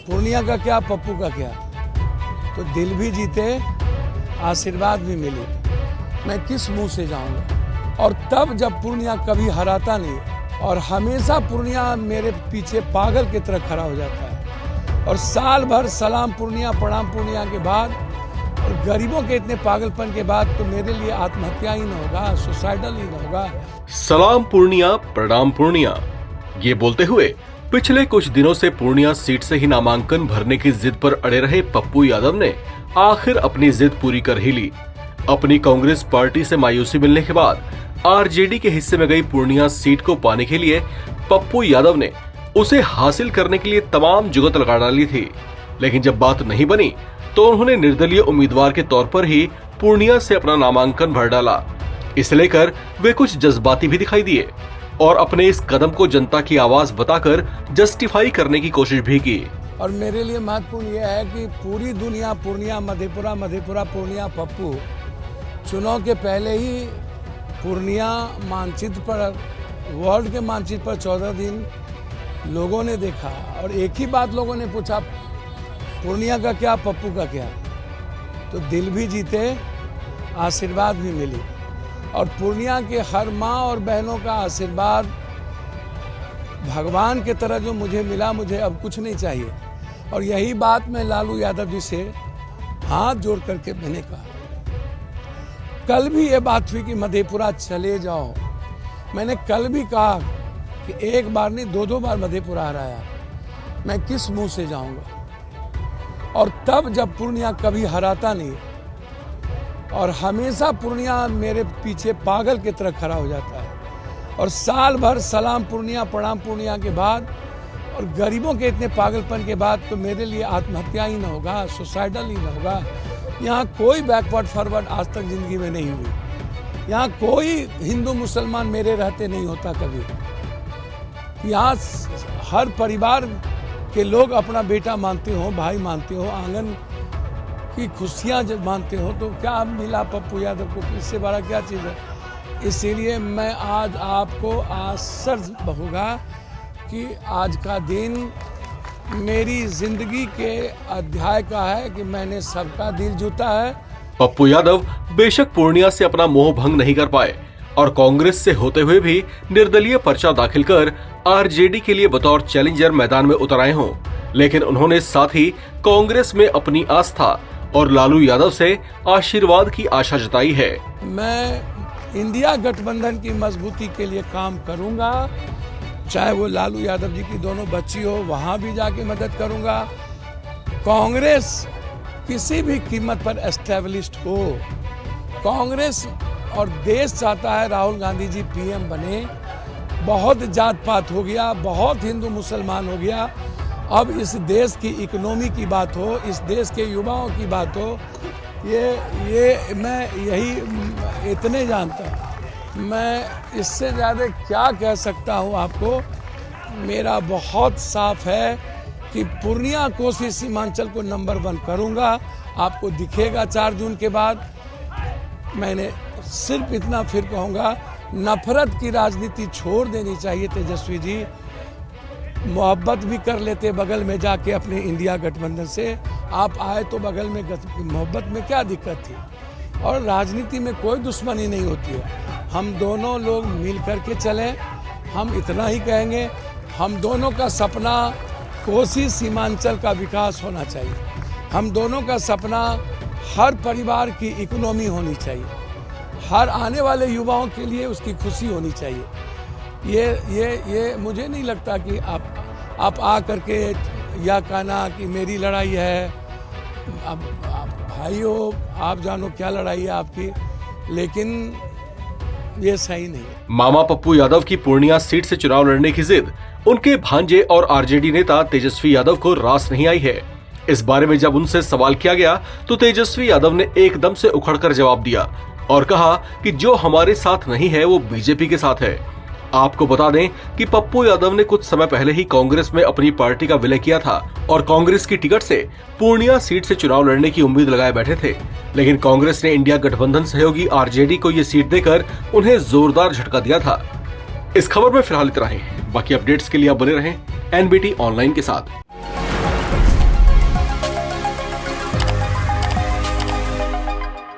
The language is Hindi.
पूर्णिया का क्या, पप्पू का क्या, तो दिल भी जीते, आशीर्वाद भी मिले, मैं किस मुंह से जाऊंगा। और तब जब पूर्णिया कभी हराता नहीं और हमेशा पूर्णिया मेरे पीछे पागल की तरह खड़ा हो जाता है, और साल भर सलाम पूर्णिया प्रणाम पूर्णिया के बाद और गरीबों के इतने पागलपन के बाद तो मेरे लिए आत्महत्या ही न होगा, सुसाइडल ही न होगा। सलाम पूर्णिया प्रणाम पूर्णिया, ये बोलते हुए पिछले कुछ दिनों से पूर्णिया सीट से ही नामांकन भरने की जिद पर अड़े रहे पप्पू यादव ने आखिर अपनी जिद पूरी कर ही ली। अपनी कांग्रेस पार्टी से मायूसी मिलने के बाद आरजेडी के हिस्से में गई पूर्णिया सीट को पाने के लिए पप्पू यादव ने उसे हासिल करने के लिए तमाम जुगत लगा डाली थी, लेकिन जब बात नहीं बनी तो उन्होंने निर्दलीय उम्मीदवार के तौर पर ही पूर्णिया से अपना नामांकन भर डाला। इसे लेकर वे कुछ जज्बाती भी दिखाई दिए और अपने इस कदम को जनता की आवाज बताकर जस्टिफाई करने की कोशिश भी की। और मेरे लिए महत्वपूर्ण यह है कि पूरी दुनिया पूर्णिया मधेपुरा, मधेपुरा पूर्णिया पप्पू, चुनाव के पहले ही पूर्णिया मानचित्र पर, वर्ल्ड के मानचित्र पर 14 दिन लोगों ने देखा और एक ही बात लोगों ने पूछा, पूर्णिया का क्या, पप्पू का क्या, तो दिल भी जीते, आशीर्वाद भी मिली। और पूर्णिया के हर माँ और बहनों का आशीर्वाद भगवान की तरह जो मुझे मिला, मुझे अब कुछ नहीं चाहिए। और यही बात मैं लालू यादव जी से हाथ जोड़ करके मैंने कहा। कल भी ये बात हुई कि मधेपुरा चले जाओ, मैंने कल भी कहा कि एक बार नहीं 2-2 बार मधेपुरा हराया, मैं किस मुंह से जाऊंगा। और तब जब पूर्णिया कभी हराता नहीं और हमेशा पूर्णिया मेरे पीछे पागल की तरह खड़ा हो जाता है, और साल भर सलाम पूर्णिया प्रणाम पूर्णिया के बाद और गरीबों के इतने पागलपन के बाद तो मेरे लिए आत्महत्या ही न होगा, सुसाइडल ही न होगा। यहाँ कोई बैकवर्ड फॉरवर्ड आज तक जिंदगी में नहीं हुई। यहाँ कोई हिंदू मुसलमान मेरे रहते नहीं होता कभी। यहाँ हर परिवार के लोग अपना बेटा मानते हो, भाई मानते हो, आंगन की खुशियाँ जब मानते हो, तो क्या मिला पप्पू यादव को, इससे बड़ा क्या चीज़ है। इसीलिए मैं आज आपको आश्चर्य होगा कि आज का दिन मेरी जिंदगी के अध्याय का है कि मैंने सबका दिल जीता है। पप्पू यादव बेशक पूर्णिया से अपना मोह भंग नहीं कर पाए और कांग्रेस से होते हुए भी निर्दलीय पर्चा दाखिल कर आरजेडी के लिए बतौर चैलेंजर मैदान में उतर आए हों, लेकिन उन्होंने साथ ही कांग्रेस में अपनी आस्था और लालू यादव से आशीर्वाद की आशा जताई है। मैं इंडिया गठबंधन की मजबूती के लिए काम करूंगा, चाहे वो लालू यादव जी की दोनों बच्ची हो, वहां भी जाके मदद करूंगा। कांग्रेस किसी भी कीमत पर एस्टेब्लिश्ड हो, कांग्रेस और देश चाहता है राहुल गांधी जी पीएम बने। बहुत जात पात हो गया, बहुत हिंदू मुसलमान हो गया, अब इस देश की इकोनॉमी की बात हो, इस देश के युवाओं की बात हो, ये मैं यही इतने जानता हूँ। मैं इससे ज़्यादा क्या कह सकता हूँ आपको। मेरा बहुत साफ है कि पूर्णिया कोसी सीमांचल को नंबर 1 करूँगा। आपको दिखेगा 4 जून के बाद। मैंने सिर्फ इतना फिर कहूँगा, नफरत की राजनीति छोड़ देनी चाहिए तेजस्वी जी। मोहब्बत भी कर लेते बगल में जाके अपने इंडिया गठबंधन से, आप आए तो बगल में मोहब्बत में क्या दिक्कत थी। और राजनीति में कोई दुश्मनी नहीं होती है, हम दोनों लोग मिल करके चलें। हम इतना ही कहेंगे, हम दोनों का सपना कोसी सीमांचल का विकास होना चाहिए। हम दोनों का सपना हर परिवार की इकोनॉमी होनी चाहिए, हर आने वाले युवाओं के लिए उसकी खुशी होनी चाहिए। ये मुझे नहीं लगता कि आप आ करके या कहना कि मेरी लड़ाई है। अब भाई हो, आप जानो क्या लड़ाई है आपकी, लेकिन ये सही नहीं है। मामा पप्पू यादव की पूर्णिया सीट से चुनाव लड़ने की जिद उनके भांजे और आरजेडी नेता तेजस्वी यादव को रास नहीं आई है। इस बारे में जब उनसे सवाल किया गया तो तेजस्वी यादव ने एकदम से उखड़कर जवाब दिया और कहा कि जो हमारे साथ नहीं है वो बीजेपी के साथ है। आपको बता दें कि पप्पू यादव ने कुछ समय पहले ही कांग्रेस में अपनी पार्टी का विलय किया था और कांग्रेस की टिकट से पूर्णिया सीट से चुनाव लड़ने की उम्मीद लगाए बैठे थे, लेकिन कांग्रेस ने इंडिया गठबंधन सहयोगी आरजेडी को ये सीट देकर उन्हें जोरदार झटका दिया था। इस खबर में फिलहाल इतना ही। बाकी अपडेट्स के लिए आप बने रहें एनबीटी ऑनलाइन के साथ।